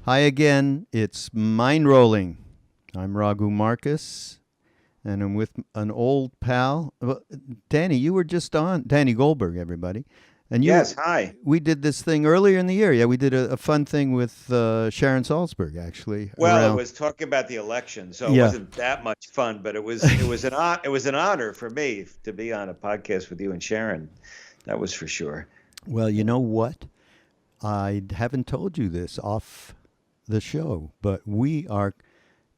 Hi again, it's Mindrolling. I'm Raghu Marcus, and I'm with an old pal. Well, Danny, you were just on. Danny Goldberg, everybody. And Yes, hi. we did this thing earlier in the year. Yeah, we did a fun thing with Sharon Salzberg, actually, Well, it around. was talking about the election, so it Yeah. wasn't that much fun, but it was an honor for me to be on a podcast with you and Sharon. That was for sure. Well, you know what? I haven't told you this off the show, but we are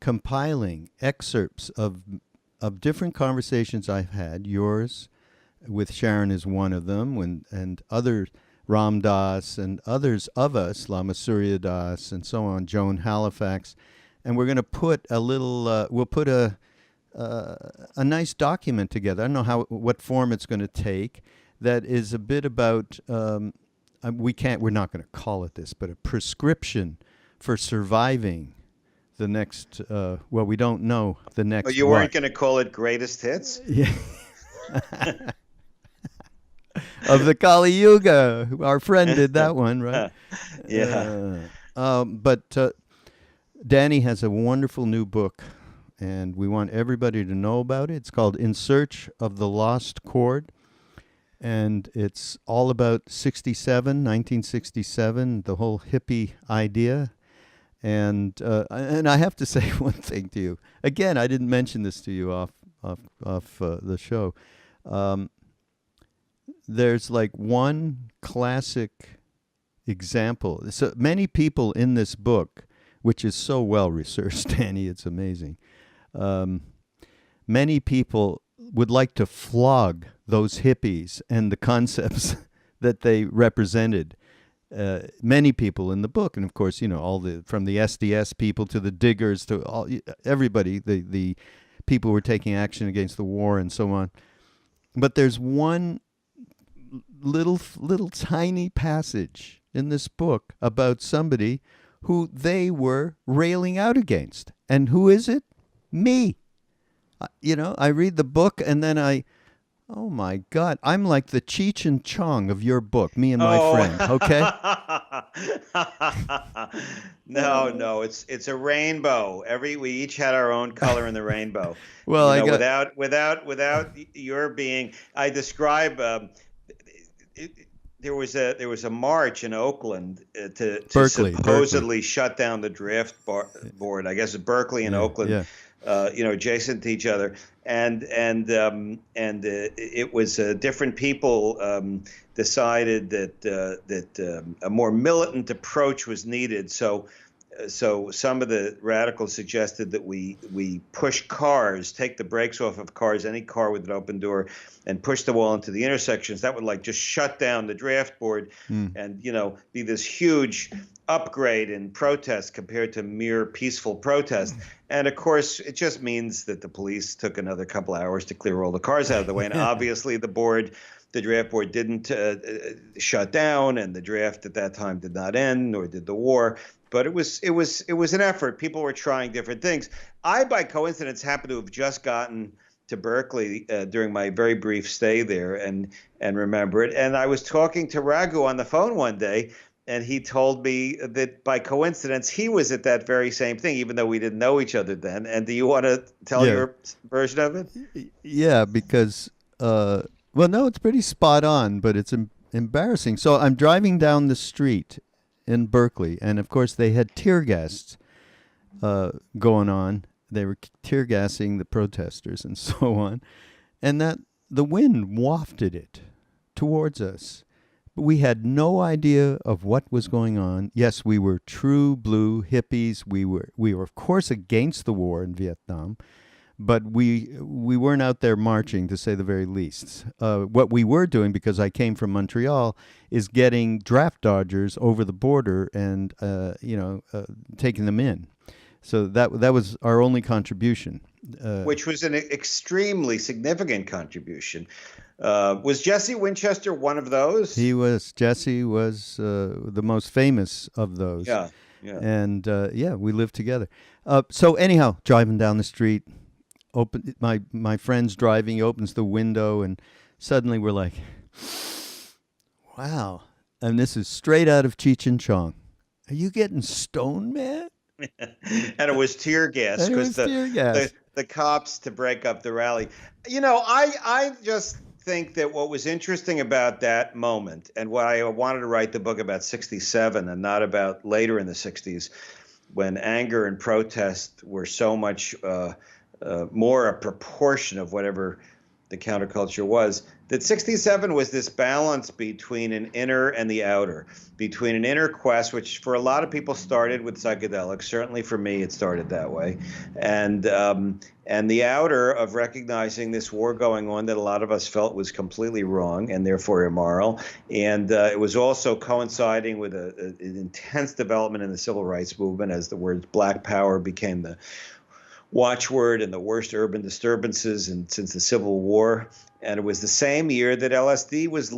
compiling excerpts of different conversations I've had. Yours with Sharon is one of them, and other Ram Dass and others of us, Lama Surya Das and so on, Joan Halifax, and we're going to put a little. We'll put a nice document together. I don't know what form it's going to take. That is a bit about. We're not going to call it this, but a prescription for surviving the next. Well, we don't know the Well, next you what. weren't going to call it greatest hits? Yeah. Of the Kali Yuga. Our friend did that one, right? Yeah. But Danny has a wonderful new book, and we want everybody to know about it. It's called In Search of the Lost Chord, and it's all about 1967, the whole hippie idea. And I have to say one thing to you. Again, I didn't mention this to you off the show. There's like one classic example. So many people in this book, which is so well researched, Danny, it's amazing. Many people would like to flog those hippies and the concepts that they represented. Many people in the book, and of course, from the SDS people to the diggers to everybody, the people who were taking action against the war and so on. But there's one little tiny passage in this book about somebody who they were railing out against. And who is it? Me. I read the book and then oh my God, I'm like the Cheech and Chong of your book, me and my friend, okay? No, it's a rainbow. We each had our own color in the rainbow. Well, I got without your being. I describe. There was a march in Oakland to Berkeley. supposedly shut down the draft board. I guess Berkeley and Oakland. Yeah. Adjacent to each other, and it was different people decided that a more militant approach was needed. So some of the radicals suggested that we push cars, take the brakes off of cars, any car with an open door, and push the wall into the intersections. That would just shut down the draft board, and be this huge upgrade in protest compared to mere peaceful protest. And of course, it just means that the police took another couple hours to clear all the cars out of the way. And obviously, the draft board didn't shut down, and the draft at that time did not end, nor did the war. But it was an effort. People were trying different things. I, by coincidence, happened to have just gotten to Berkeley during my very brief stay there, and remember it. And I was talking to Raghu on the phone one day, and he told me that by coincidence he was at that very same thing, even though we didn't know each other then. And do you want to tell your version of it? Yeah, because no, it's pretty spot on, but it's embarrassing. So I'm driving down the street in Berkeley, and of course they had tear gas going on. They were tear gassing the protesters and so on, and that the wind wafted it towards us. But we had no idea of what was going on. Yes, we were true blue hippies. We were of course against the war in Vietnam, but we weren't out there marching, to say the very least. What we were doing, because I came from Montreal, is getting draft dodgers over the border and taking them in. So that was our only contribution. Which was an extremely significant contribution. Was Jesse Winchester one of those? Jesse was the most famous of those. Yeah. And we lived together. So anyhow, driving down the street, my friend's driving, he opens the window, and suddenly we're like, wow. And this is straight out of Cheech and Chong. Are you getting stoned, man? And it was tear gas And it because was tear gas. the cops to break up the rally. I just think that what was interesting about that moment and why I wanted to write the book about 67 and not about later in the 60s when anger and protest were so much more a proportion of whatever the counterculture was, that 67 was this balance between an inner and the outer, between an inner quest, which for a lot of people started with psychedelics. Certainly for me, it started that way. And the outer of recognizing this war going on that a lot of us felt was completely wrong and therefore immoral. And it was also coinciding with an intense development in the civil rights movement as the word Black Power became the watchword and the worst urban disturbances since the Civil War. And it was the same year that LSD was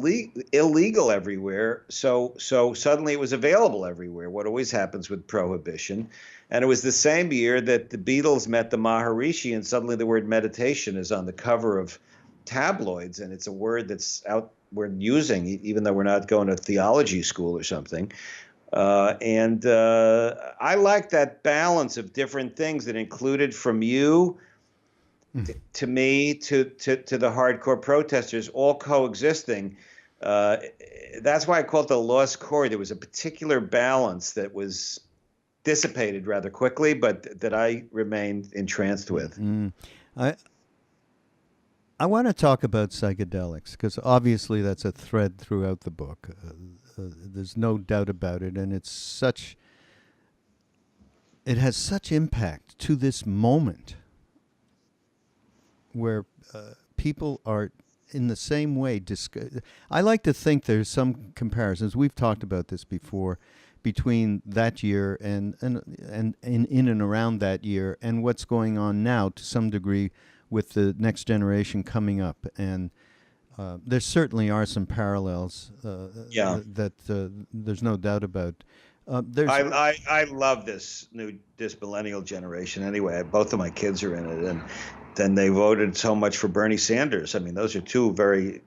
illegal everywhere. So suddenly it was available everywhere, what always happens with prohibition. And it was the same year that the Beatles met the Maharishi, and suddenly the word meditation is on the cover of tabloids. And it's a word that's we're using, even though we're not going to theology school or something. I like that balance of different things that included from you to me to the hardcore protesters all coexisting. That's why I call it the Lost Chord. There was a particular balance that was dissipated rather quickly, but that I remained entranced with. I want to talk about psychedelics because obviously that's a thread throughout the book. There's no doubt about it, and it has such impact to this moment where people are in the same way. I like to think there's some comparisons. We've talked about this before between that year and in and around that year and what's going on now to some degree with the next generation coming up. And there certainly are some parallels that there's no doubt about. I love this millennial generation anyway. Both of my kids are in it, and then they voted so much for Bernie Sanders. I mean, those are two very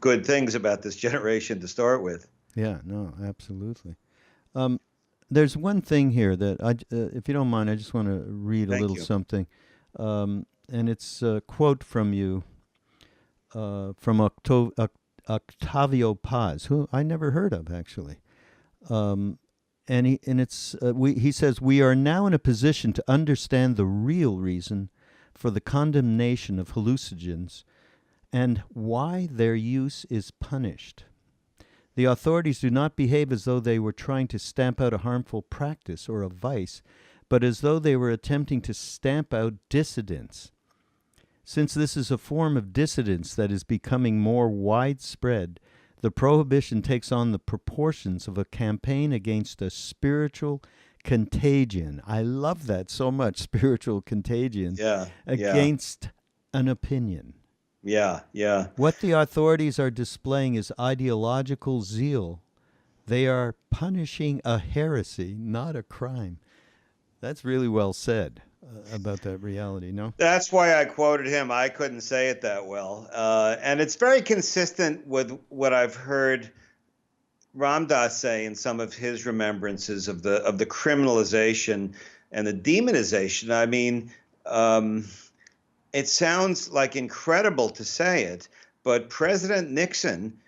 good things about this generation to start with. Yeah, no, absolutely. There's one thing here that if you don't mind, I just want to read a little something, and it's a quote from you. From Octavio Paz, who I never heard of actually, he says, "We are now in a position to understand the real reason for the condemnation of hallucinogens and why their use is punished. The authorities do not behave as though they were trying to stamp out a harmful practice or a vice, but as though they were attempting to stamp out dissidents. Since this is a form of dissidence that is becoming more widespread, the prohibition takes on the proportions of a campaign against a spiritual contagion." I love that so much, spiritual contagion. Against an opinion. Yeah. What the authorities are displaying is ideological zeal. They are punishing a heresy, not a crime. That's really well said. About that reality, no? That's why I quoted him. I couldn't say it that well. And it's very consistent with what I've heard Ram Dass say in some of his remembrances of the criminalization and the demonization. I mean, it sounds like incredible to say it, but President Nixon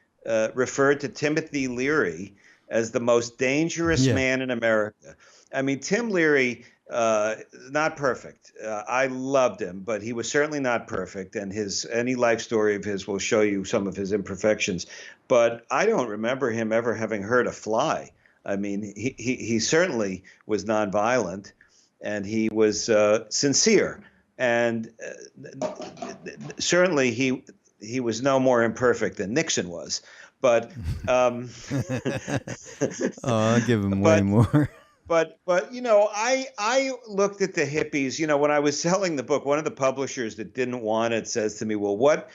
referred to Timothy Leary as the most dangerous man in America. I mean, Tim Leary, not perfect. I loved him, but he was certainly not perfect. And any life story of his will show you some of his imperfections. But I don't remember him ever having hurt a fly. I mean, he certainly was nonviolent, and he was sincere. And certainly he was no more imperfect than Nixon was. But I'll give him way more. But I looked at the hippies. When I was selling the book, one of the publishers that didn't want it says to me, "Well, what,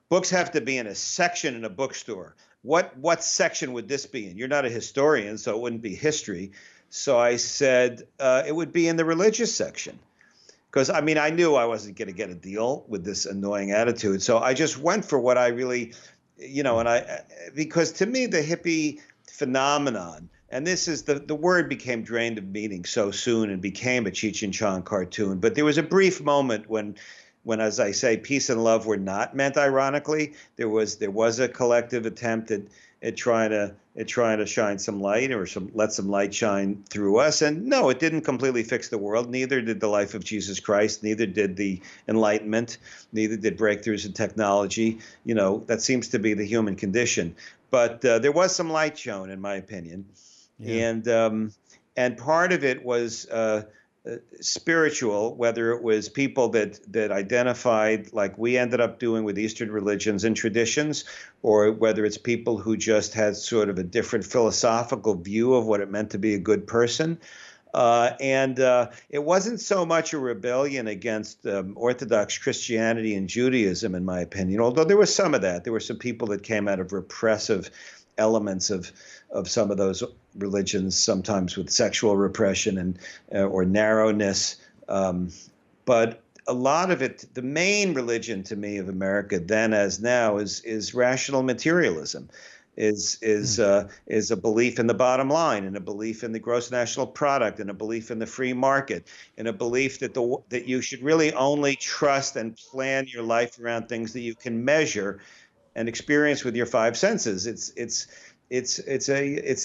books have to be in a section in a bookstore. What section would this be in? You're not a historian, so it wouldn't be history." So I said it would be in the religious section, because I knew I wasn't going to get a deal with this annoying attitude. So I just went for what I really, because to me the hippie phenomenon and this is the word became drained of meaning so soon and became a Cheech and Chong cartoon. But there was a brief moment when, as I say, peace and love were not meant ironically. There was a collective attempt at trying to shine some light, or let some light shine through us. And no, it didn't completely fix the world. Neither did the life of Jesus Christ. Neither did the Enlightenment. Neither did breakthroughs in technology. That seems to be the human condition. But there was some light shown, in my opinion. Yeah. And part of it was spiritual, whether it was people that identified like we ended up doing with Eastern religions and traditions, or whether it's people who just had sort of a different philosophical view of what it meant to be a good person. And it wasn't so much a rebellion against Orthodox Christianity and Judaism, in my opinion, although there was some of that. There were some people that came out of repressive elements of some of those religions, sometimes with sexual repression and or narrowness. But a lot of it, the main religion to me of America then as now is rational materialism. Is a belief in the bottom line, and a belief in the gross national product, and a belief in the free market, and a belief that you should really only trust and plan your life around things that you can measure and experience with your five senses. It's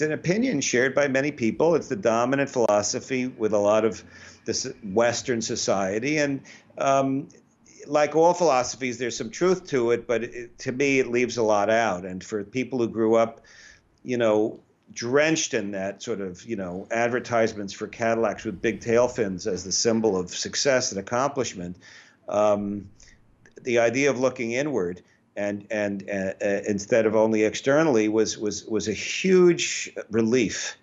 an opinion shared by many people. It's the dominant philosophy with a lot of this Western society, and like all philosophies, there's some truth to it, but to me, it leaves a lot out. And for people who grew up, drenched in that sort of, advertisements for Cadillacs with big tail fins as the symbol of success and accomplishment, the idea of looking inward and instead of only externally was a huge relief.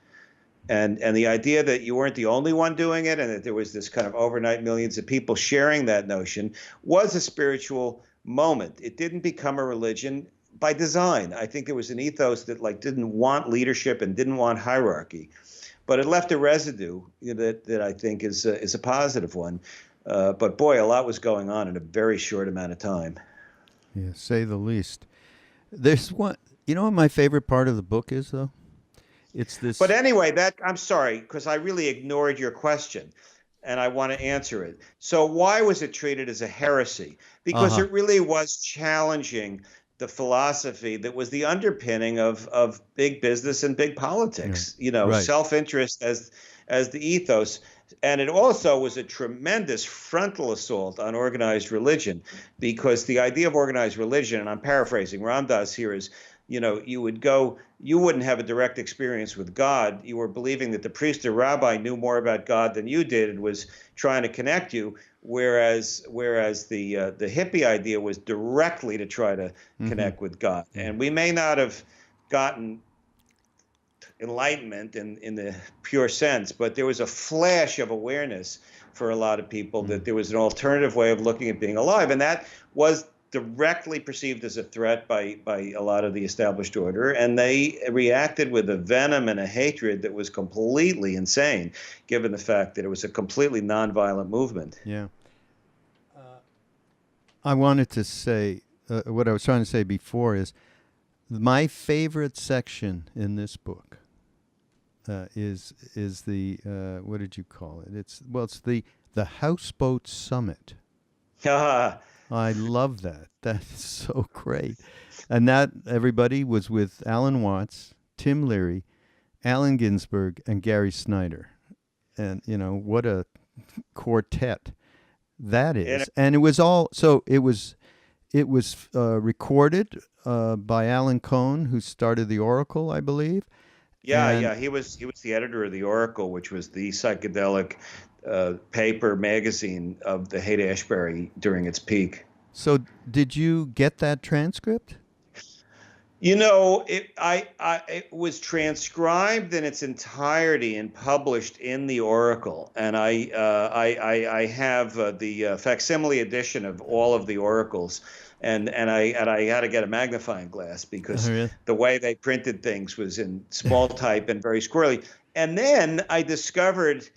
And the idea that you weren't the only one doing it, and that there was this kind of overnight millions of people sharing that notion, was a spiritual moment. It didn't become a religion by design. I think there was an ethos that didn't want leadership and didn't want hierarchy, but it left a residue that I think is a positive one. But boy, a lot was going on in a very short amount of time. Yeah, say the least. There's one. You know what my favorite part of the book is, though? It's this. But anyway, I'm sorry, because I really ignored your question, and I want to answer it. So why was it treated as a heresy? Because it really was challenging the philosophy that was the underpinning of big business and big politics. Right. Self-interest as the ethos. And it also was a tremendous frontal assault on organized religion, because the idea of organized religion, and I'm paraphrasing Ram Dass here, is you wouldn't have a direct experience with God. You were believing that the priest or rabbi knew more about God than you did and was trying to connect you, whereas the hippie idea was directly to try to connect with God. And we may not have gotten enlightenment in the pure sense, but there was a flash of awareness for a lot of people that there was an alternative way of looking at being alive, and that was directly perceived as a threat by a lot of the established order, and they reacted with a venom and a hatred that was completely insane, given the fact that it was a completely nonviolent movement. Yeah. I wanted to say what I was trying to say before is my favorite section in this book is the what did you call it? It's the Houseboat Summit. I love that. That's so great. And that, everybody, was with Alan Watts, Tim Leary, Allen Ginsberg, and Gary Snyder. And, what a quartet that is. And it was all, so it was recorded by Allen Cohen, who started the Oracle, I believe. Yeah, he was the editor of the Oracle, which was the psychedelic paper magazine of the Haight-Ashbury during its peak. So did you get that transcript? It was transcribed in its entirety and published in the Oracle, and I have the facsimile edition of all of the Oracles, and I had to get a magnifying glass because the way they printed things was in small type and very squirrely. And then I discovered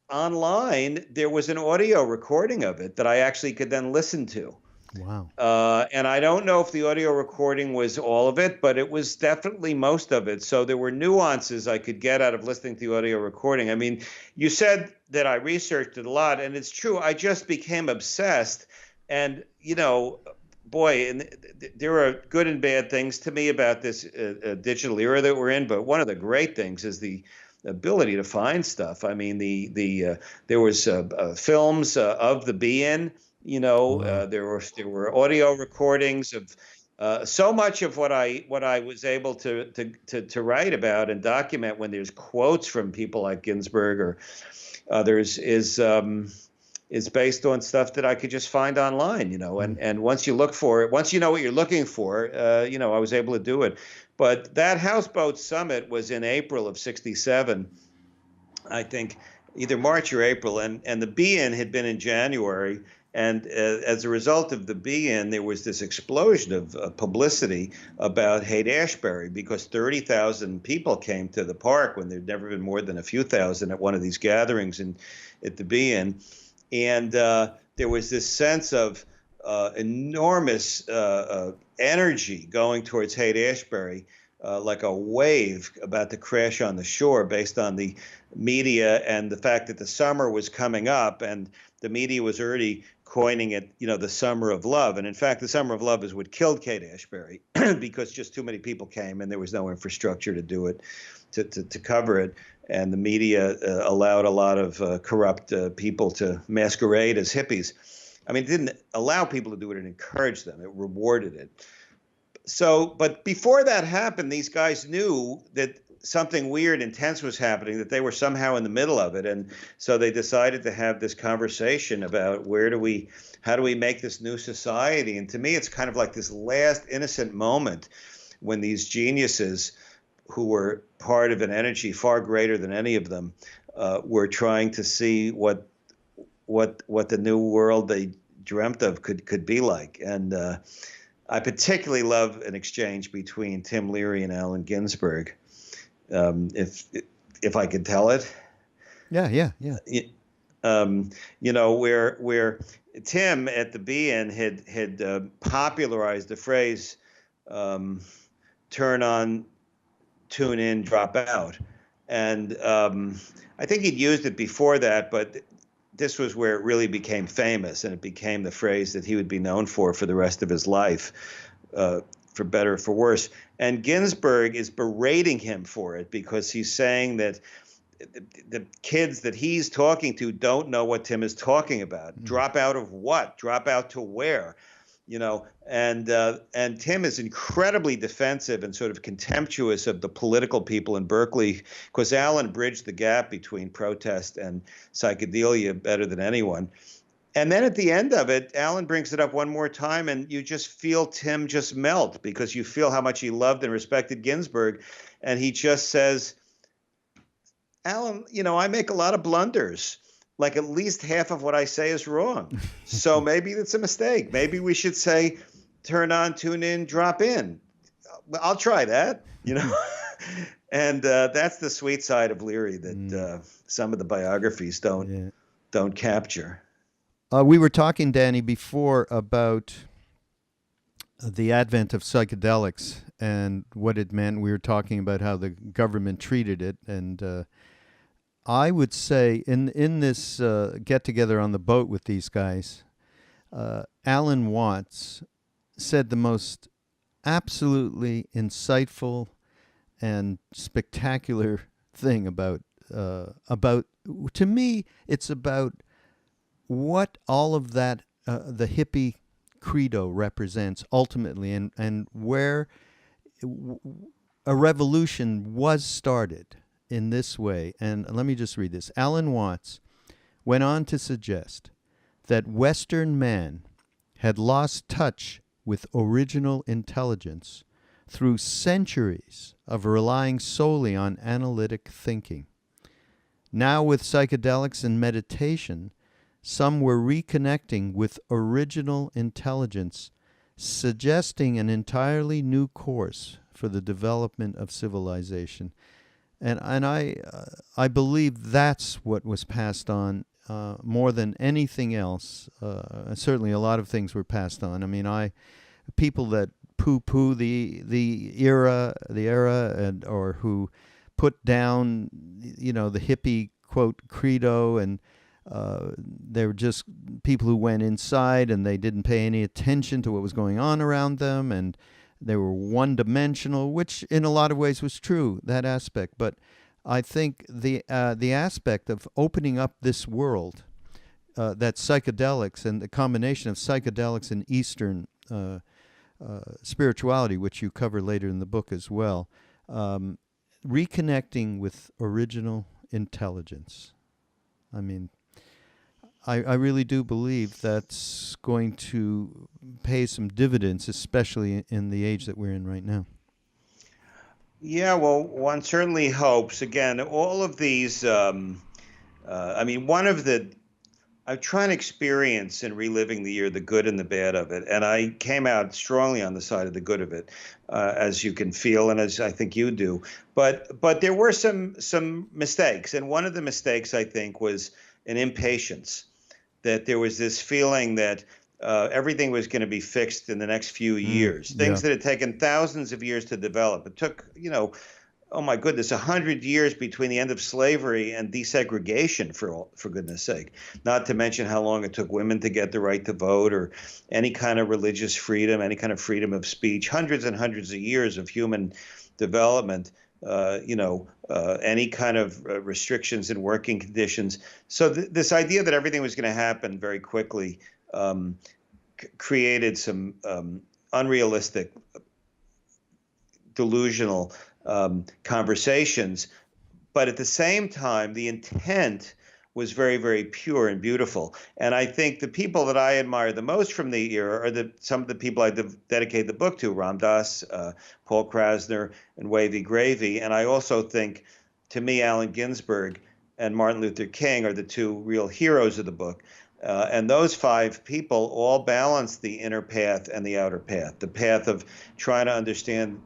online there was an audio recording of it that I actually could then listen to. Wow. And I don't know if the audio recording was all of it, but it was definitely most of it. So there were nuances I could get out of listening to the audio recording. I mean, you said that I researched it a lot, and it's true. I just became obsessed. And, boy, and there are good and bad things to me about this digital era that we're in. But one of the great things is the ability to find stuff. I mean, there was films of the be-in. Wow. There were audio recordings of so much of what I was able to write about and document when there's quotes from people like Ginsberg or others is based on stuff that I could just find online, and once you look for it, once you know what you're looking for, I was able to do it. But that Houseboat Summit was in April of '67, I think, either March or April, and the be-in had been in January. And as a result of the be-in, there was this explosion of publicity about Haight-Ashbury because 30,000 people came to the park when there'd never been more than a few thousand at one of these gatherings at the be-in. And there was this sense of enormous energy going towards Haight-Ashbury, like a wave about to crash on the shore based on the media and the fact that the summer was coming up, and the media was already coining it, the summer of love. And in fact, the summer of love is what killed Haight-Ashbury because just too many people came and there was no infrastructure to do it, to cover it. And the media allowed a lot of corrupt people to masquerade as hippies. I mean, it didn't allow people to do it, it encouraged them, it rewarded it. So, but before that happened, these guys knew that something weird, intense was happening, that they were somehow in the middle of it. And so they decided to have this conversation about how do we make this new society? And to me, it's kind of like this last innocent moment when these geniuses who were part of an energy far greater than any of them were trying to see what the new world they dreamt of could be like. And I particularly love an exchange between Tim Leary and Allen Ginsberg. If I could tell it. Yeah. Where Tim at the be-in had popularized the phrase turn on, tune in, drop out. And I think he'd used it before that, but this was where it really became famous, and it became the phrase that he would be known for the rest of his life, for better or for worse. And Ginsberg is berating him for it because he's saying that the kids that he's talking to don't know what Tim is talking about. Drop out of what? Drop out to where? And Tim is incredibly defensive and sort of contemptuous of the political people in Berkeley, because Allen bridged the gap between protest and psychedelia better than anyone. And then at the end of it, Allen brings it up one more time, and you just feel Tim just melt because you feel how much he loved and respected Ginsberg. And he just says, Allen, I make a lot of blunders. Like at least half of what I say is wrong. So maybe it's a mistake. Maybe we should say, turn on, tune in, drop in. I'll try that, And that's the sweet side of Leary that some of the biographies don't capture. We were talking, Danny, before about the advent of psychedelics and what it meant. We were talking about how the government treated it, and I would say in this get-together on the boat with these guys, Alan Watts said the most absolutely insightful and spectacular thing about to me, it's about what all of that the hippie credo represents ultimately, and where a revolution was started in this way. And let me just read this. Alan Watts went on to suggest that Western man had lost touch with original intelligence through centuries of relying solely on analytic thinking. Now, with psychedelics and meditation, some were reconnecting with original intelligence, suggesting an entirely new course for the development of civilization. And I believe that's what was passed on more than anything else. Certainly, a lot of things were passed on. I mean, people that poo-poo the era, and or who put down, the hippie quote credo, and they were just people who went inside and they didn't pay any attention to what was going on around them, and they were one-dimensional, which in a lot of ways was true, that aspect. But I think the aspect of opening up this world, that psychedelics and the combination of psychedelics and Eastern spirituality, which you cover later in the book as well, reconnecting with original intelligence. I mean, I really do believe that's going to pay some dividends, especially in the age that we're in right now. Yeah, well, one certainly hopes. Again, all of these, I mean, I'm trying to experience in reliving the year the good and the bad of it, and I came out strongly on the side of the good of it, as you can feel, and as I think you do. But there were some mistakes, and one of the mistakes I think was an impatience, that there was this feeling that everything was going to be fixed in the next few years. Things that had taken thousands of years to develop. It took, oh my goodness, 100 years between the end of slavery and desegregation, for goodness sake. Not to mention how long it took women to get the right to vote, or any kind of religious freedom, any kind of freedom of speech. Hundreds and hundreds of years of human development. Any kind of restrictions in working conditions. So this idea that everything was going to happen very quickly created some unrealistic, delusional conversations. But at the same time, the intent was very, very pure and beautiful. And I think the people that I admire the most from the era are some of the people I dedicate the book to: Ram Dass, Paul Krasner, and Wavy Gravy. And I also think, to me, Allen Ginsberg and Martin Luther King are the two real heroes of the book. And those five people all balance the inner path and the outer path, the path of trying to understand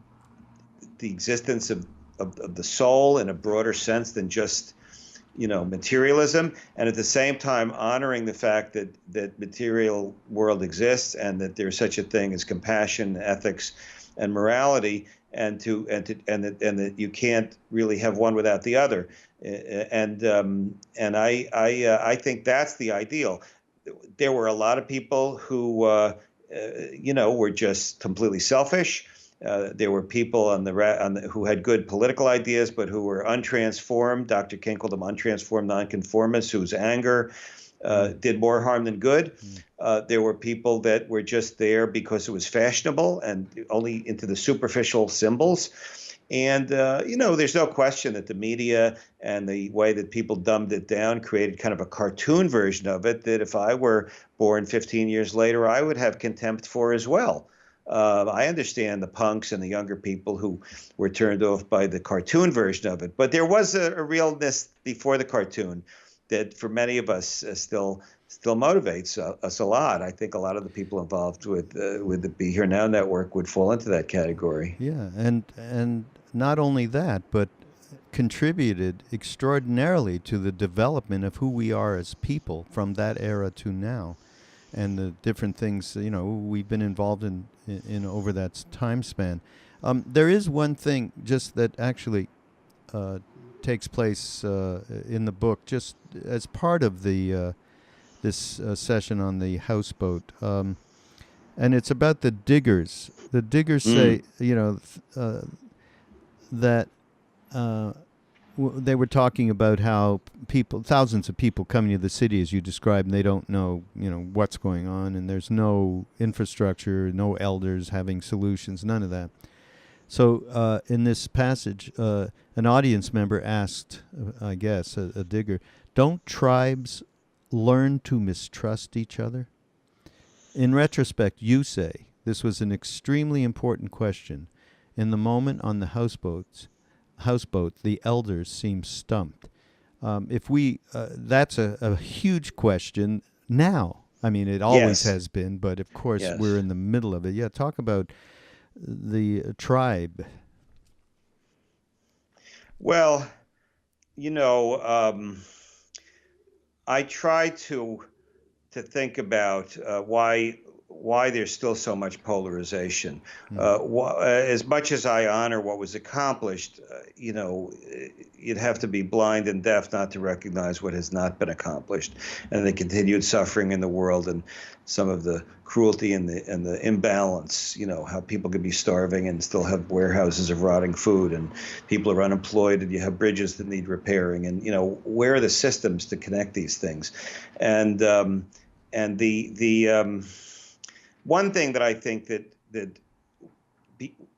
the existence of the soul in a broader sense than just materialism, and at the same time honoring the fact that material world exists, and that there's such a thing as compassion, ethics, and morality, and that you can't really have one without the other. And I think that's the ideal. There were a lot of people who were just completely selfish. There were people who had good political ideas, but who were untransformed. Dr. King called them untransformed nonconformists, whose anger did more harm than good. There were people that were just there because it was fashionable and only into the superficial symbols. And, there's no question that the media and the way that people dumbed it down created kind of a cartoon version of it that if I were born 15 years later, I would have contempt for as well. I understand the punks and the younger people who were turned off by the cartoon version of it. But there was a realness before the cartoon that for many of us still motivates us a lot. I think a lot of the people involved with the Be Here Now network would fall into that category. Yeah, and not only that, but contributed extraordinarily to the development of who we are as people from that era to now, and the different things we've been involved in over that time span. There is one thing just that actually takes place in the book, just as part of the this session on the houseboat, and it's about the diggers. The diggers say, that they were talking about how thousands of people coming to the city, as you described, and they don't know, what's going on, and there's no infrastructure, no elders having solutions, none of that. So in this passage, an audience member asked, I guess, a digger, don't tribes learn to mistrust each other? In retrospect, you say this was an extremely important question. In the moment on the houseboat, the elders seemed stumped. That's a huge question now. I mean, it always has been, but of course we're in the middle of it. Yeah, talk about the tribe. Well, I try to think about why there's still so much polarization. As much as I honor what was accomplished, you'd have to be blind and deaf not to recognize what has not been accomplished, and the continued suffering in the world, and some of the cruelty and the imbalance. How people could be starving and still have warehouses of rotting food, and people are unemployed, and you have bridges that need repairing, and where are the systems to connect these things, and the one thing that I think that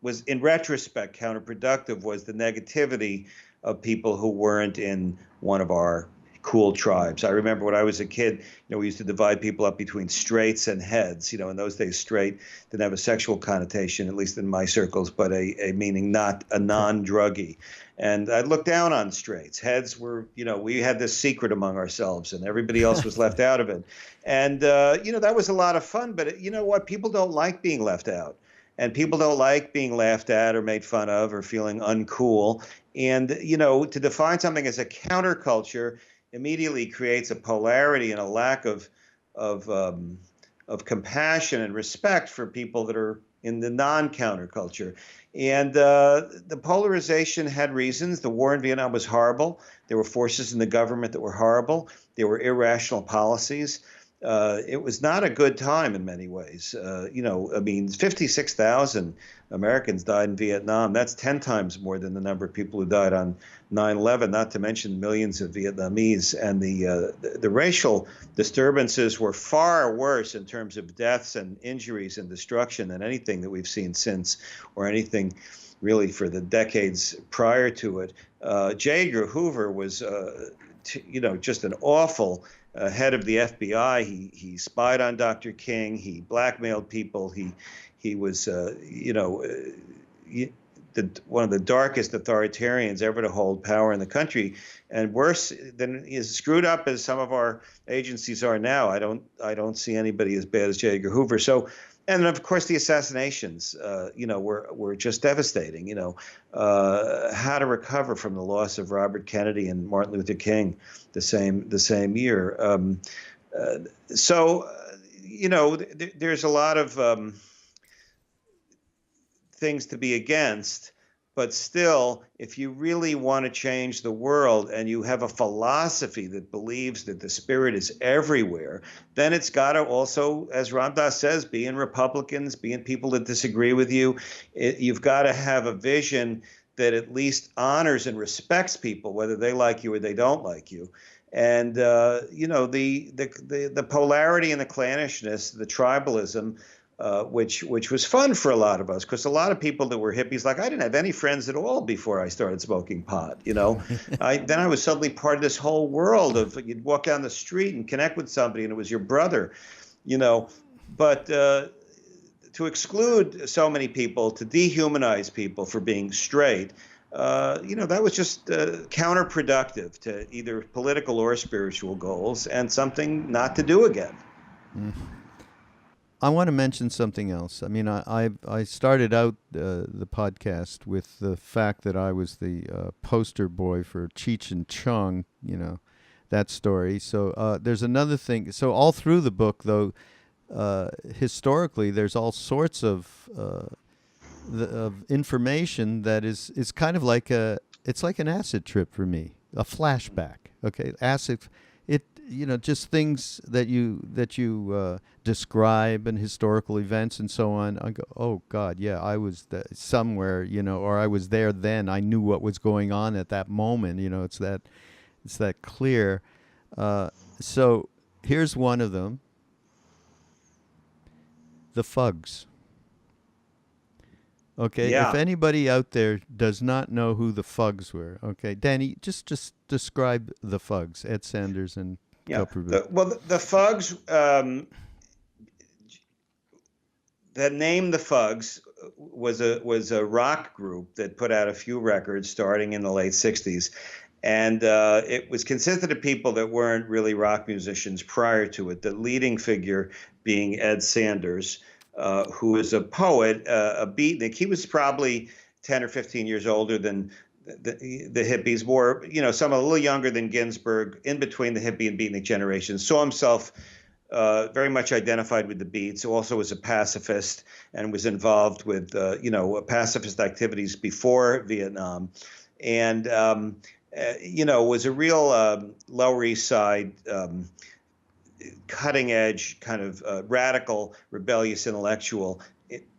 was in retrospect counterproductive was the negativity of people who weren't in one of our cool tribes. I remember when I was a kid, we used to divide people up between straights and heads. In those days, straight didn't have a sexual connotation, at least in my circles, but a meaning not a non-druggie. And I looked down on straights. Heads were, we had this secret among ourselves, and everybody else was left out of it. And, that was a lot of fun. But you know what? People don't like being left out. And people don't like being laughed at or made fun of or feeling uncool. And, to define something as a counterculture immediately creates a polarity and a lack of compassion and respect for people that are in the non-counterculture. And the polarization had reasons. The war in Vietnam was horrible. There were forces in the government that were horrible. There were irrational policies. It was not a good time in many ways. 56,000 Americans died in Vietnam. That's 10 times more than the number of people who died on 9/11, not to mention millions of Vietnamese. And the racial disturbances were far worse in terms of deaths and injuries and destruction than anything that we've seen since, or anything really for the decades prior to it. J. Edgar Hoover was, just an awful head of the FBI. He spied on Dr. King. He blackmailed people. He was, one of the darkest authoritarians ever to hold power in the country, and worse than as screwed up as some of our agencies are now. I don't see anybody as bad as J. Edgar Hoover. So, and then of course the assassinations, were just devastating. How to recover from the loss of Robert Kennedy and Martin Luther King the same year. There's a lot of things to be against, but still, if you really want to change the world and you have a philosophy that believes that the spirit is everywhere, then it's got to also, as Ram Dass says, be in Republicans, be in people that disagree with you. You've got to have a vision that at least honors and respects people, whether they like you or they don't like you. And the polarity and the clannishness, the tribalism, which was fun for a lot of us, because a lot of people that were hippies, like I didn't have any friends at all before I started smoking pot. Then I was suddenly part of this whole world of, you'd walk down the street and connect with somebody, and it was your brother. But to exclude so many people, to dehumanize people for being straight, that was just counterproductive to either political or spiritual goals, and something not to do again. Mm. I want to mention something else. I mean, I started out the podcast with the fact that I was the poster boy for Cheech and Chong, that story. So there's another thing. So all through the book, though, historically, there's all sorts of information that is kind of like it's like an acid trip for me, a flashback. Okay, acid. Just things that you describe and historical events and so on. I go, oh God, yeah, I was somewhere, or I was there then. I knew what was going on at that moment. It's that clear. So here's one of them. The Fugs. Okay, yeah. If anybody out there does not know who the Fugs were, okay, Danny, just describe the Fugs, Ed Sanders and the Fugs, the name the Fugs was a rock group that put out a few records starting in the late 60s. And it was consisted of people that weren't really rock musicians prior to it, the leading figure being Ed Sanders, who is a poet, a beatnik. He was probably 10 or 15 years older than the hippies, more, some a little younger than Ginsberg, in between the hippie and beatnik generations, saw himself very much identified with the Beats, who also was a pacifist and was involved with, pacifist activities before Vietnam. And, was a real Lower East Side, cutting edge, kind of radical, rebellious intellectual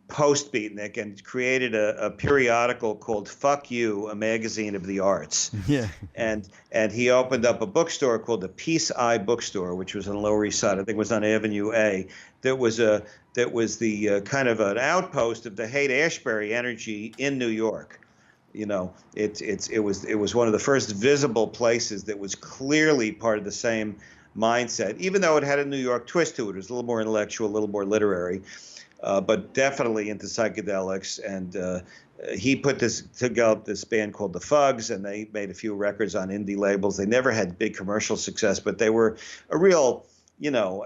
post-beatnik, and created a periodical called Fuck You, a magazine of the arts. Yeah. And he opened up a bookstore called the Peace Eye Bookstore, which was on the Lower East Side. I think it was on Avenue A. That was the kind of an outpost of the Haight-Ashbury energy in New York. It was one of the first visible places that was clearly part of the same mindset, even though it had a New York twist to it. It was a little more intellectual, a little more literary. But definitely into psychedelics, and he put together this band called the Fugs, and they made a few records on indie labels. They never had big commercial success, but they were a real,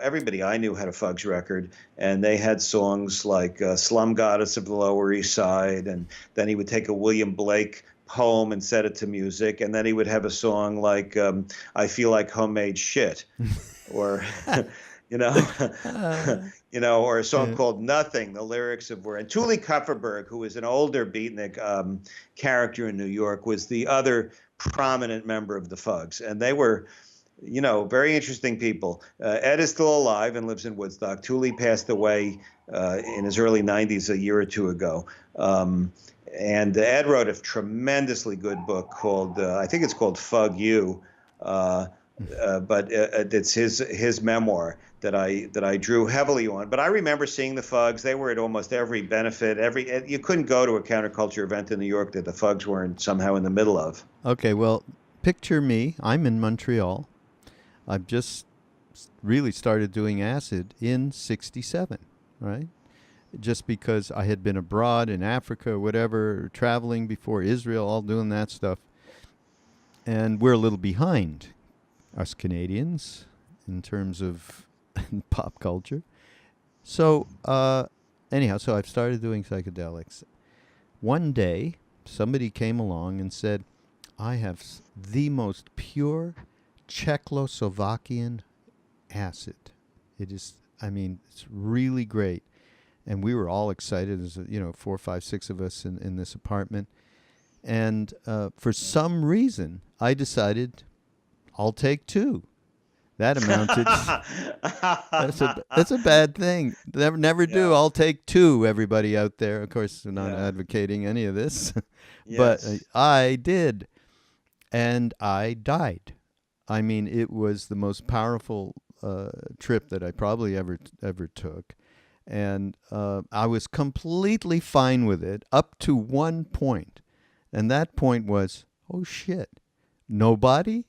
everybody I knew had a Fugs record, and they had songs like Slum Goddess of the Lower East Side, and then he would take a William Blake poem and set it to music, and then he would have a song like I Feel Like Homemade Shit, or... or a song called Nothing. The lyrics of were, and Thule Kupferberg, who was an older beatnik character in New York, was the other prominent member of the Fugs. And they were, very interesting people. Ed is still alive and lives in Woodstock. Thule passed away in his early 90s a year or two ago. And Ed wrote a tremendously good book called, I think it's called Fug You, but it's his memoir that I drew heavily on. But I remember seeing the Fugs. They were at almost every benefit. You couldn't go to a counterculture event in New York that the Fugs weren't somehow in the middle of. Okay, well, picture me. I'm in Montreal. I've just really started doing acid in '67, right? Just because I had been abroad in Africa or whatever, traveling before Israel, all doing that stuff. And we're a little behind, us Canadians, in terms of pop culture. So anyhow, so I've started doing psychedelics. One day, somebody came along and said, I have the most pure Czechoslovakian acid. It is, it's really great. And we were all excited, as 4, 5, 6 of us in this apartment. And for some reason, I decided I'll take 2. That amounted. That's a bad thing. Never do. I'll take 2. Everybody out there, of course, we're not advocating any of this, but I did, and I died. It was the most powerful trip that I probably ever took, and I was completely fine with it up to one point, and that point was, oh shit, no body,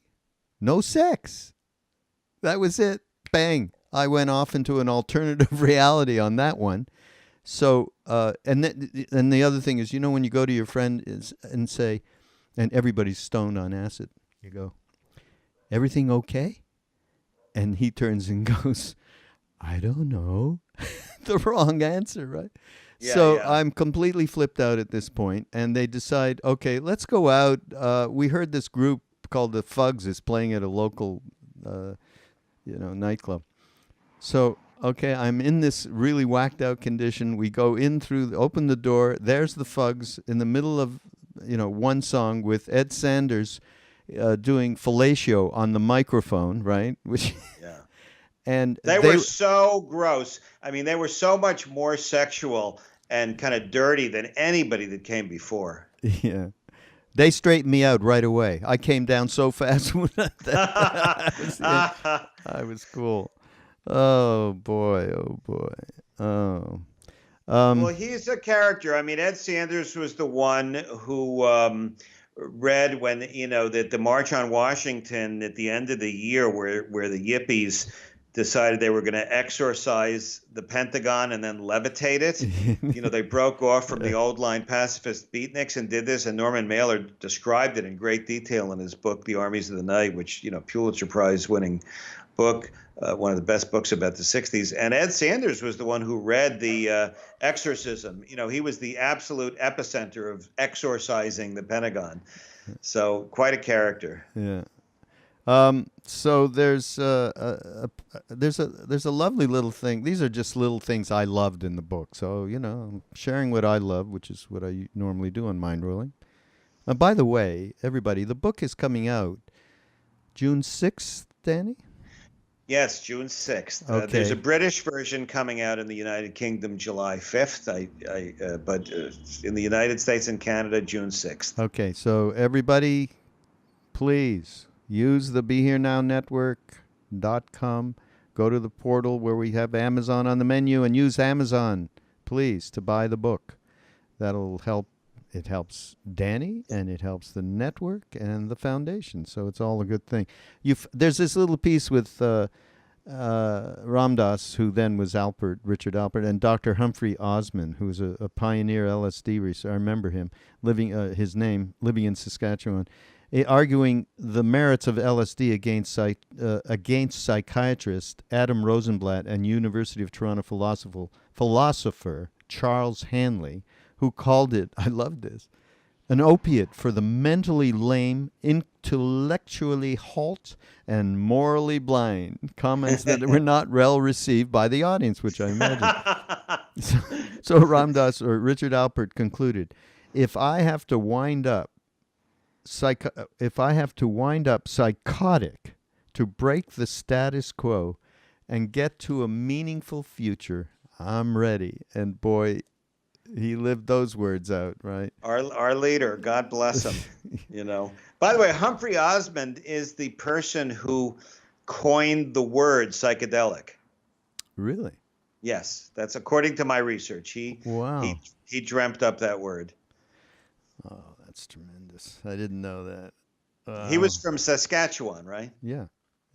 no sex. That was it. Bang. I went off into an alternative reality on that one. So, and the other thing is, when you go to your friend and say, and everybody's stoned on acid, you go, everything okay? And he turns and goes, I don't know. The wrong answer, right? I'm completely flipped out at this point, and they decide, okay, let's go out. We heard this group called the Fugs is playing at a local nightclub. So, okay, I'm in this really whacked out condition. We go in open the door. There's the Fugs in the middle of, one song with Ed Sanders doing fellatio on the microphone, right? Which, and they were so gross. They were so much more sexual and kind of dirty than anybody that came before. Yeah. They straightened me out right away. I came down so fast. I was cool. Oh, boy. Oh. Well, he's a character. Ed Sanders was the one who read when, that the March on Washington at the end of the year where the Yippies decided they were going to exorcise the Pentagon and then levitate it. They broke off from the old line pacifist beatniks and did this. And Norman Mailer described it in great detail in his book, The Armies of the Night, which, Pulitzer Prize winning book, one of the best books about the 60s. And Ed Sanders was the one who read the exorcism. He was the absolute epicenter of exorcising the Pentagon. So quite a character. Yeah. So there's a lovely little thing. These are just little things I loved in the book. So I'm sharing what I love, which is what I normally do on Mindrolling. By the way, everybody, the book is coming out June 6th, Danny. Yes, June 6th. There's a Okay. British version coming out in the United Kingdom July 5th. But in the United States and Canada, June 6th. Okay. So everybody, please use the BeHereNowNetwork.com. Go to the portal where we have Amazon on the menu and use Amazon, please, to buy the book. That'll help. It helps Danny and it helps the network and the foundation. So it's all a good thing. There's this little piece with Ramdas, who then was Richard Alpert, and Dr. Humphrey Osmond, who was a pioneer LSD researcher. I remember him living in Saskatchewan, arguing the merits of LSD against psychiatrist Adam Rosenblatt and University of Toronto philosopher Charles Hanley, who called it, I love this, an opiate for the mentally lame, intellectually halt, and morally blind. Comments that were not well received by the audience, which I imagine. So Ramdas, or Richard Alpert, concluded, if I have to wind up psychotic to break the status quo and get to a meaningful future, I'm ready. And boy, he lived those words out, right? Our leader, God bless him. By the way, Humphrey Osmond is the person who coined the word psychedelic. Really? Yes, that's according to my research. Wow. He dreamt up that word. Oh, that's tremendous. I didn't know that. He was from Saskatchewan, right? Yeah.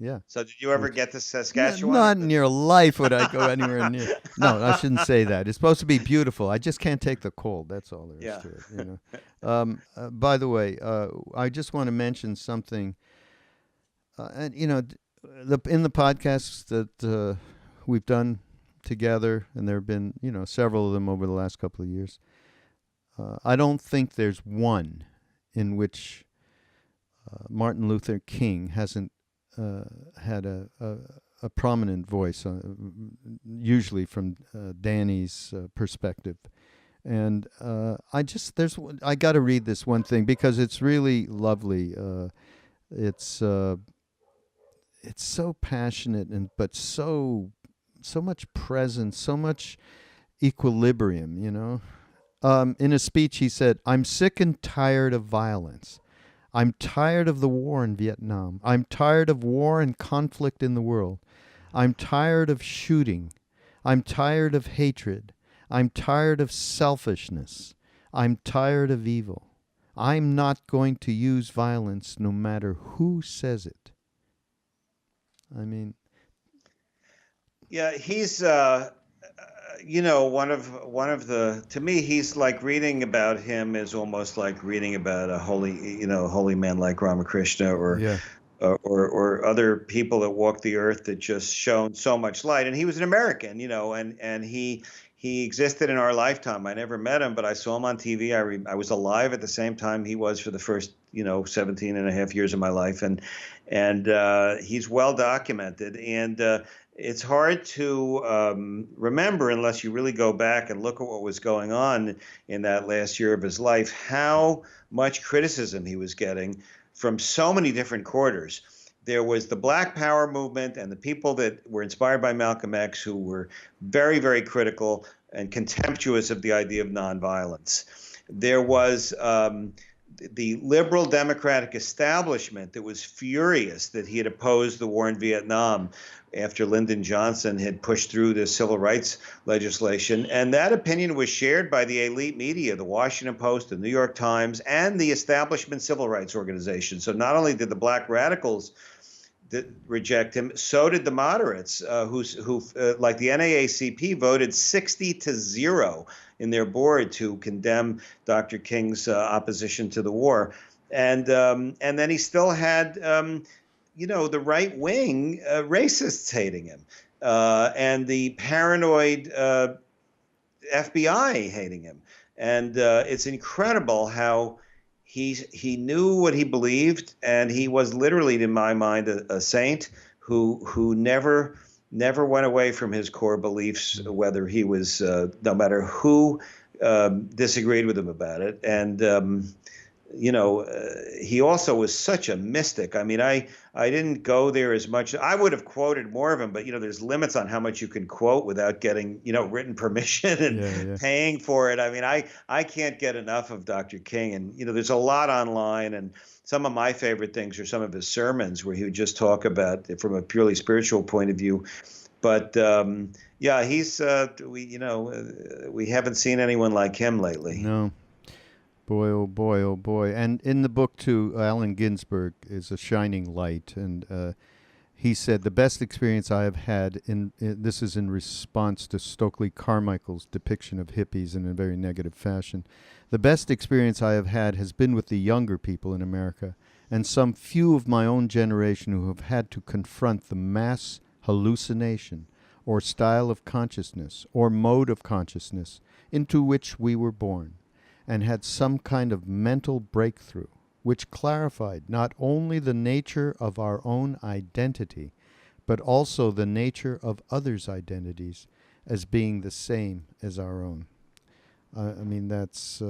Yeah. So did you ever get to Saskatchewan? Not in your life would I go anywhere near. No, I shouldn't say that. It's supposed to be beautiful. I just can't take the cold. That's all there is to it. By the way, I just want to mention something. And in the podcasts that we've done together, and there have been several of them over the last couple of years. I don't think there's one in which Martin Luther King hasn't had a prominent voice, usually from Danny's perspective. And I got to read this one thing because it's really lovely. It's so passionate but so much presence, so much equilibrium. In a speech, he said, "I'm sick and tired of violence. I'm tired of the war in Vietnam. I'm tired of war and conflict in the world. I'm tired of shooting. I'm tired of hatred. I'm tired of selfishness. I'm tired of evil. I'm not going to use violence no matter who says it." I mean, yeah, he's one of the, to me, he's like, reading about him is almost like reading about a holy man like Ramakrishna or other people that walked the earth that just shone so much light. And he was an American, and he existed in our lifetime. I never met him, but I saw him on TV. I was alive at the same time he was for the first 17 and a half years of my life, and he's well documented. And it's hard to remember, unless you really go back and look at what was going on in that last year of his life, how much criticism he was getting from so many different quarters. There was the Black Power movement and the people that were inspired by Malcolm X, who were very, very critical and contemptuous of the idea of nonviolence. There was the liberal democratic establishment that was furious that he had opposed the war in Vietnam after Lyndon Johnson had pushed through the civil rights legislation. And that opinion was shared by the elite media, the Washington Post, the New York Times, and the establishment civil rights organization. So not only did the black radicals reject him, so did the moderates, who like the NAACP, voted 60-0 in their board to condemn Dr. King's opposition to the war. And then he still had the right wing racists hating him, and the paranoid FBI hating him. And it's incredible how he knew what he believed, and he was literally, in my mind, a saint who never went away from his core beliefs, whether he was no matter who disagreed with him about it. And he also was such a mystic. I mean, I didn't go there as much. I would have quoted more of him, but there's limits on how much you can quote without getting written permission and paying for it. I mean, I can't get enough of Dr. King, and there's a lot online, and some of my favorite things are some of his sermons where he would just talk about it from a purely spiritual point of view. But yeah, he's we haven't seen anyone like him lately. No. Boy, oh boy, oh boy. And in the book, too, Allen Ginsberg is a shining light. And he said, the best experience I have had, this is in response to Stokely Carmichael's depiction of hippies in a very negative fashion. The best experience I have had has been with the younger people in America, and some few of my own generation who have had to confront the mass hallucination or style of consciousness or mode of consciousness into which we were born, and had some kind of mental breakthrough, which clarified not only the nature of our own identity, but also the nature of others' identities as being the same as our own. I mean, that's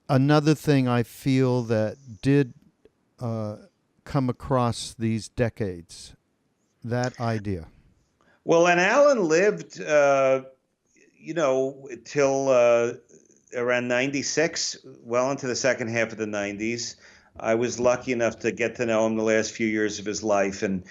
another thing I feel that did come across these decades, that idea. Well, and Allen lived till around 96, well into the second half of the 90s. I was lucky enough to get to know him the last few years of his life. And,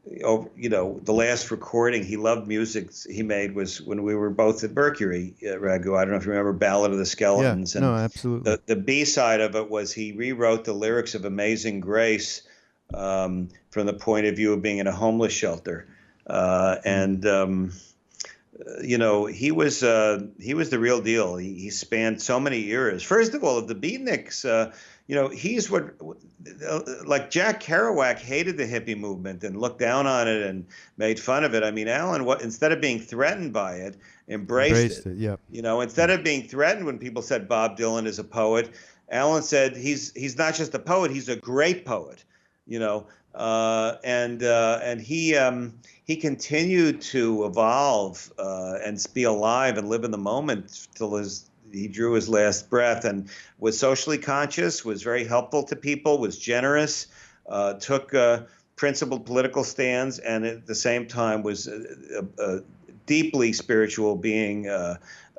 the last recording, he loved music he made was when we were both at Mercury, Raghu. I don't know if you remember Ballad of the Skeletons. Yeah, no, absolutely. The B-side of it was he rewrote the lyrics of Amazing Grace from the point of view of being in a homeless shelter. He was the real deal. He spanned so many eras. First of all, the beatniks, he's what, like Jack Kerouac hated the hippie movement and looked down on it and made fun of it. I mean, Allen, instead of being threatened by it, embraced it. Yeah. Instead of being threatened when people said Bob Dylan is a poet, Allen said he's not just a poet, he's a great poet. And he continued to evolve and be alive and live in the moment till he drew his last breath, and was socially conscious, was very helpful to people, was generous, took principled political stands, and at the same time was a deeply spiritual being.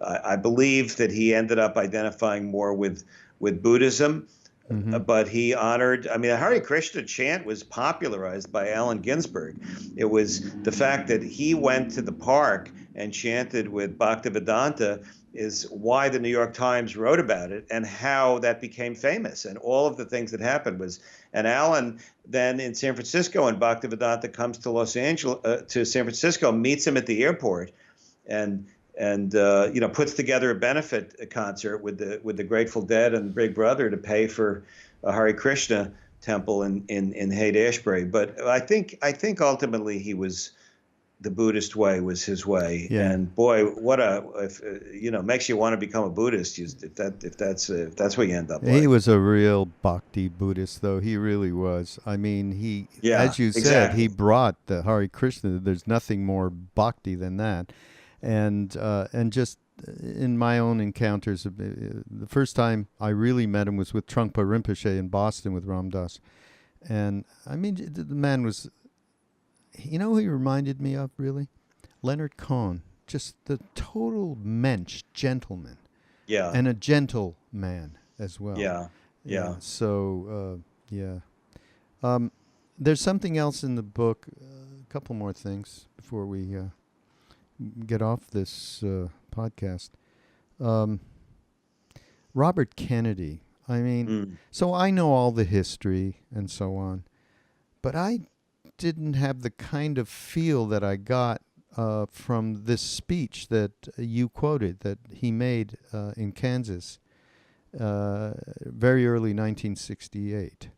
I believe that he ended up identifying more with Buddhism. Mm-hmm. But he honored, the Hare Krishna chant was popularized by Allen Ginsberg. It was the fact that he went to the park and chanted with Bhaktivedanta is why the New York Times wrote about it and how that became famous. And all of the things that happened and Allen then in San Francisco, and Bhaktivedanta comes to to San Francisco, meets him at the airport, and puts together a benefit concert with the Grateful Dead and Big Brother to pay for a Hare Krishna temple in Haight-Ashbury. But I think ultimately the Buddhist way was his way. Yeah. And boy, makes you want to become a Buddhist if that's what you end up. He was a real bhakti Buddhist, though. He really was. I mean, as you said, he brought the Hare Krishna. There's nothing more bhakti than that. And just in my own encounters, the first time I really met him was with Trungpa Rinpoche in Boston with Ram Dass. And, the man was, who he reminded me of, really? Leonard Cohen. Just the total mensch, gentleman. Yeah. And a gentle man as well. Yeah. So, there's something else in the book, a couple more things before we get off this podcast. Robert Kennedy. So I know all the history and so on, but I didn't have the kind of feel that I got from this speech that you quoted that he made in Kansas very early 1968.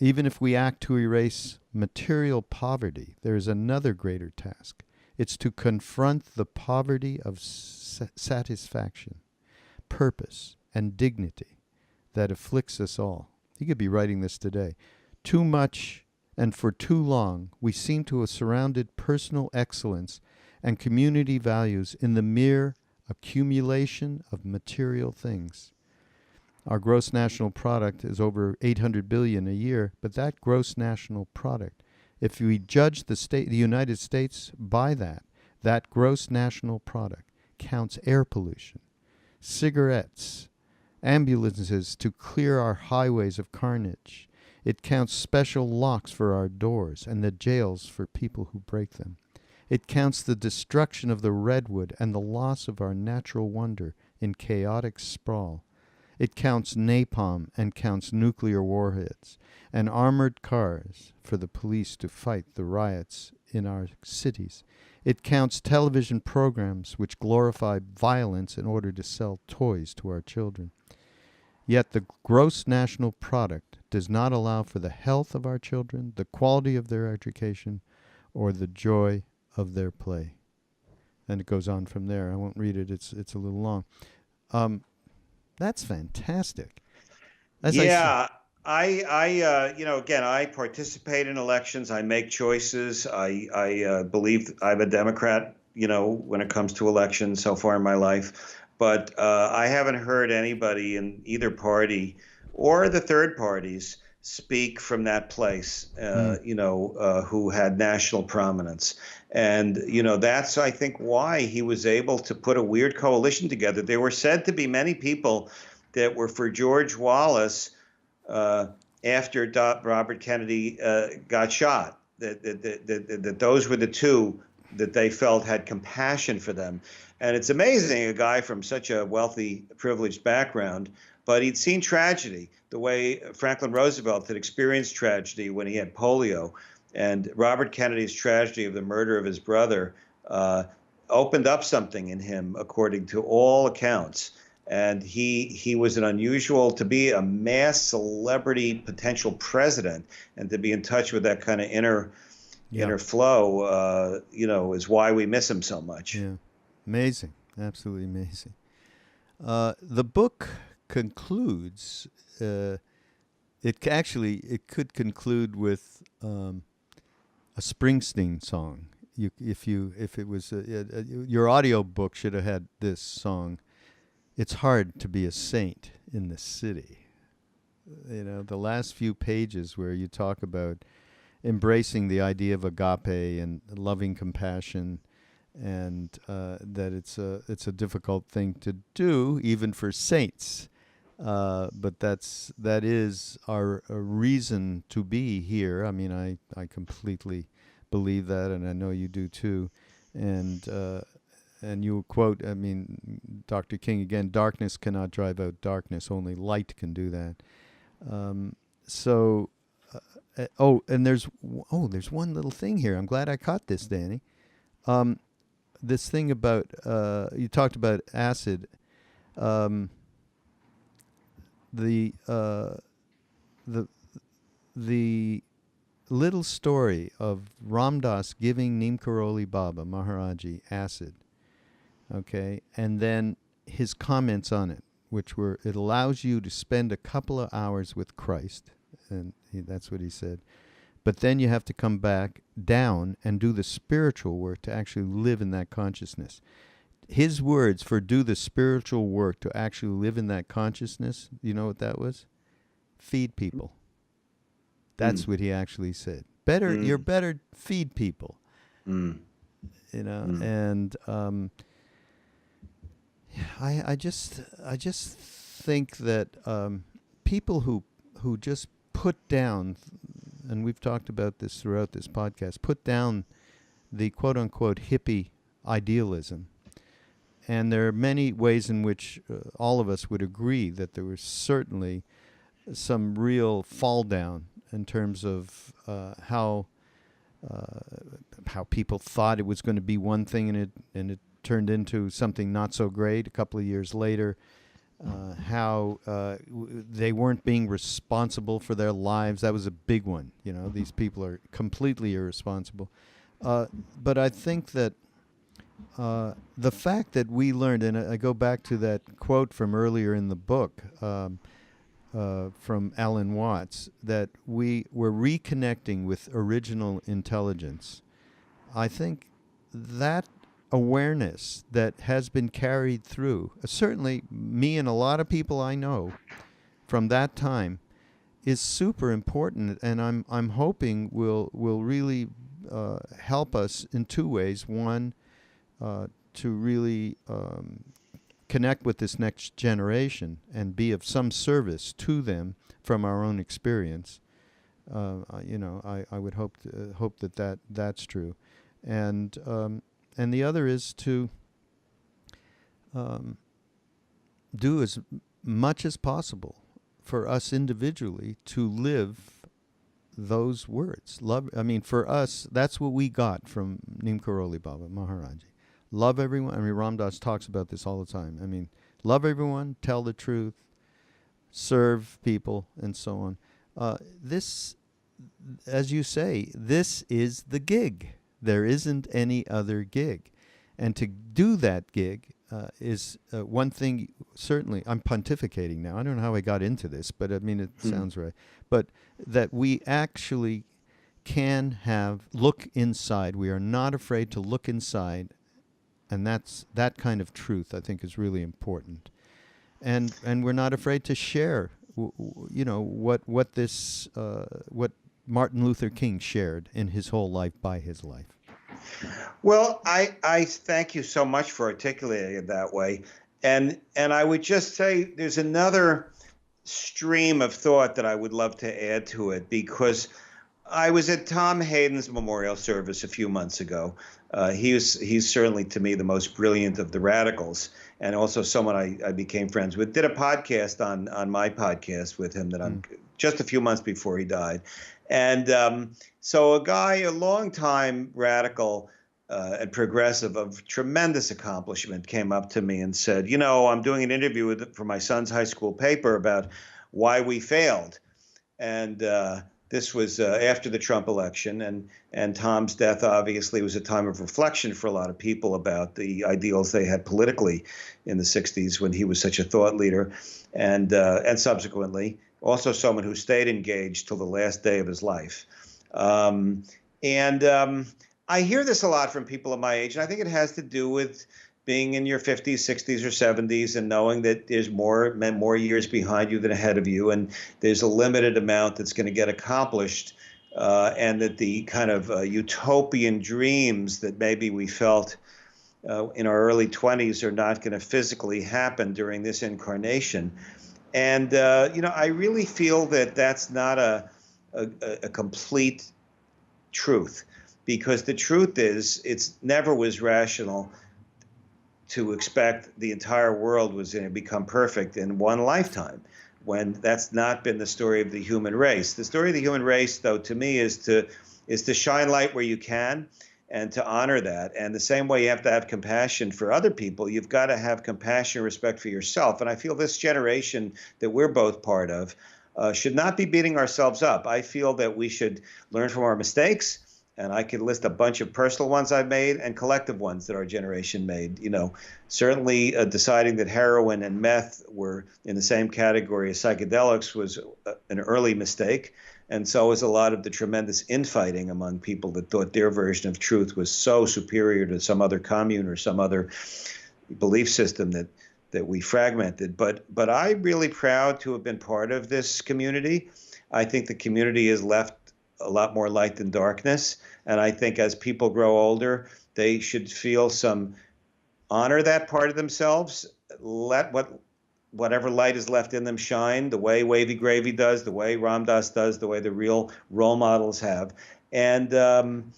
Even if we act to erase material poverty, there is another greater task. It's to confront the poverty of satisfaction, purpose, and dignity that afflicts us all. You could be writing this today. Too much and for too long, we seem to have surrounded personal excellence and community values in the mere accumulation of material things. Our gross national product is over 800 billion a year, but that gross national product, if we judge the United States by that gross national product counts air pollution, cigarettes, ambulances to clear our highways of carnage. It counts special locks for our doors and the jails for people who break them. It counts the destruction of the redwood and the loss of our natural wonder in chaotic sprawl. It counts napalm and counts nuclear warheads and armored cars for the police to fight the riots in our cities. It counts television programs which glorify violence in order to sell toys to our children. Yet the gross national product does not allow for the health of our children, the quality of their education, or the joy of their play. And it goes on from there. I won't read it. It's a little long. That's fantastic. Yeah, again, I participate in elections. I make choices. I believe I'm a Democrat, when it comes to elections so far in my life. But I haven't heard anybody in either party or the third parties speak from that place, who had national prominence. And, that's, I think, why he was able to put a weird coalition together. There were said to be many people that were for George Wallace after Robert Kennedy got shot, that those were the two that they felt had compassion for them. And it's amazing, a guy from such a wealthy, privileged background, but he'd seen tragedy, the way Franklin Roosevelt had experienced tragedy when he had polio. And Robert Kennedy's tragedy of the murder of his brother opened up something in him, according to all accounts. And he was to be a mass celebrity potential president, and to be in touch with that kind of inner flow, is why we miss him so much. Yeah, amazing, absolutely amazing. The book concludes. It could conclude with a Springsteen song. If it was your audio book should have had this song. It's hard to be a saint in the city. The last few pages where you talk about embracing the idea of agape and loving compassion, and that it's a difficult thing to do even for saints. But that is our reason to be here. I mean, I completely believe that, and I know you do too. And you quote, Dr. King again, darkness cannot drive out darkness, only light can do that. And there's one little thing here. I'm glad I caught this, Danny. This thing about, you talked about acid. The little story of Ram Dass giving Neem Karoli Baba Maharaji acid, okay, and then his comments on it, which were, it allows you to spend a couple of hours with Christ, and that's what he said, but then you have to come back down and do the spiritual work to actually live in that consciousness. His words for do the spiritual work to actually live in that consciousness, you know what that was? Feed people. That's what he actually said. You're better feed people. And I just think that people who just put down, and we've talked about this throughout this podcast, put down the quote unquote hippie idealism. And there are many ways in which all of us would agree that there was certainly some real fall down in terms of how people thought it was going to be one thing, and it turned into something not so great a couple of years later. How they weren't being responsible for their lives. That was a big one. These people are completely irresponsible. But I think that the fact that we learned, and I go back to that quote from earlier in the book from Alan Watts, that we were reconnecting with original intelligence. I think that awareness that has been carried through, certainly me and a lot of people I know from that time, is super important, and I'm hoping will really help us in two ways. One, to really connect with this next generation and be of some service to them from our own experience. I would hope that's true, and the other is to do as much as possible for us individually to live those words. Love. I mean, for us, that's what we got from Neem Karoli Baba Maharaji. Love everyone. I mean, Ram Dass talks about this all the time. I mean, love everyone, tell the truth, serve people, and so on. This, as you say, this is the gig. There isn't any other gig. And to do that gig is one thing, certainly, I'm pontificating now. I don't know how I got into this, but I mean, it sounds right. But that we actually can look inside. We are not afraid to look inside. And that kind of truth, I think, is really important. And we're not afraid to share, what Martin Luther King shared in his whole life by his life. Well, I thank you so much for articulating it that way. And I would just say there's another stream of thought that I would love to add to it, because I was at Tom Hayden's memorial service a few months ago. He's certainly, to me, the most brilliant of the radicals, and also someone I became friends with. Did a podcast on my podcast with him that I'm just a few months before he died. And so a longtime radical and progressive of tremendous accomplishment came up to me and said, I'm doing an interview for my son's high school paper about why we failed. And this was after the Trump election, and Tom's death obviously was a time of reflection for a lot of people about the ideals they had politically in the 60s when he was such a thought leader, and subsequently also someone who stayed engaged till the last day of his life. I hear this a lot from people of my age, and I think it has to do with being in your 50s, 60s, or 70s and knowing that there's more years behind you than ahead of you, and there's a limited amount that's going to get accomplished, and that the kind of utopian dreams that maybe we felt in our early 20s are not going to physically happen during this incarnation. And, I really feel that that's not a complete truth, because the truth is it never was rational to expect the entire world was going to become perfect in one lifetime, when that's not been the story of the human race. The story of the human race, though, to me, is to shine light where you can and to honor that. And the same way you have to have compassion for other people, you've got to have compassion and respect for yourself. And I feel this generation that we're both part of should not be beating ourselves up. I feel that we should learn from our mistakes. And I could list a bunch of personal ones I've made and collective ones that our generation made. Certainly deciding that heroin and meth were in the same category as psychedelics was an early mistake. And so was a lot of the tremendous infighting among people that thought their version of truth was so superior to some other commune or some other belief system that we fragmented. But I'm really proud to have been part of this community. I think the community has left a lot more light than darkness. And I think as people grow older, they should feel honor that part of themselves, let whatever light is left in them shine, the way Wavy Gravy does, the way Ram Dass does, the way the real role models have. And I'm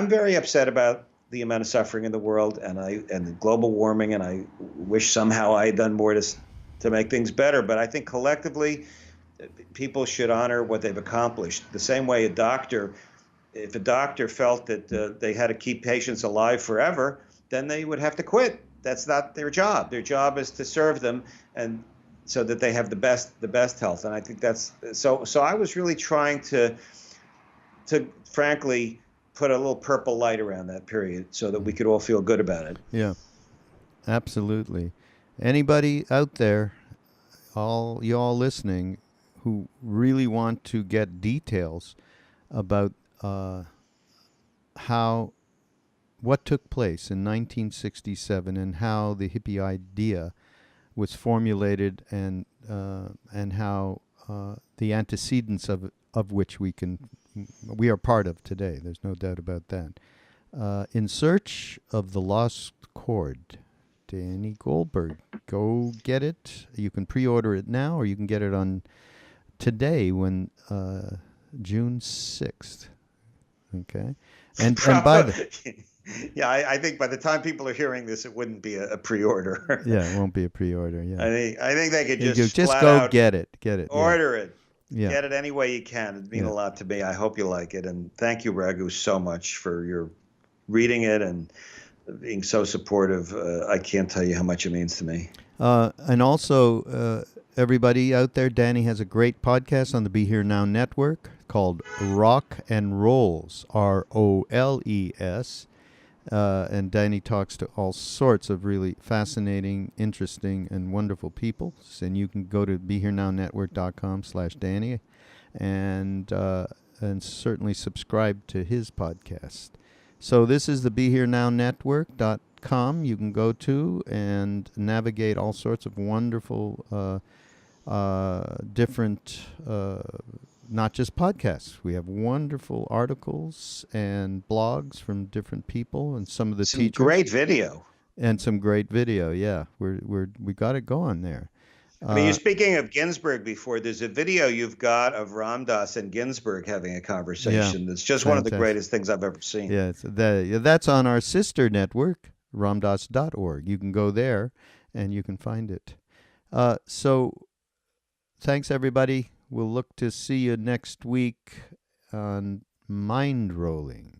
very upset about the amount of suffering in the world and the global warming, and I wish somehow I had done more to make things better. But I think collectively, people should honor what they've accomplished. The same way if a doctor felt that they had to keep patients alive forever, then they would have to quit. That's not their job. Their job is to serve them, and so that they have the best health. And I think that's so I was really trying to frankly put a little purple light around that period so that we could all feel good about it. Yeah, absolutely. Anybody out there, all y'all listening, who really want to get details about how what took place in 1967 and how the hippie idea was formulated and how the antecedents of which we are part of today. There's no doubt about that. In Search of the Lost Chord, Danny Goldberg. Go get it. You can pre-order it now, or you can get it on today, when June 6th. Okay, and by the yeah, I think by the time people are hearing this, it wouldn't be a pre-order. yeah, it won't be a pre-order. Yeah, I think they could You just flat go out get it. order it. Yeah. Get it any way you can. It'd mean a lot to me. I hope you like it. And thank you, Raghu, so much for your reading it and being so supportive. I can't tell you how much it means to me. And also, everybody out there, Danny has a great podcast on the Be Here Now network called Rock and Rolls, ROLES. And Danny talks to all sorts of really fascinating, interesting, and wonderful people. And you can go to BeHereNowNetwork.com/Danny and certainly subscribe to his podcast. So this is the BeHereNowNetwork.com. You can go to and navigate all sorts of wonderful different not just podcasts. We have wonderful articles and blogs from different people and some of the teachers. Great video. And some great video, yeah. We got it going there. I mean, you're speaking of Ginsberg before. There's a video you've got of Ram Dass and Ginsberg having a conversation. That's just one of the greatest things I've ever seen. Yeah, that's on our sister network, ramdas.org. You can go there and you can find it. So thanks, everybody. We'll look to see you next week on Mindrolling.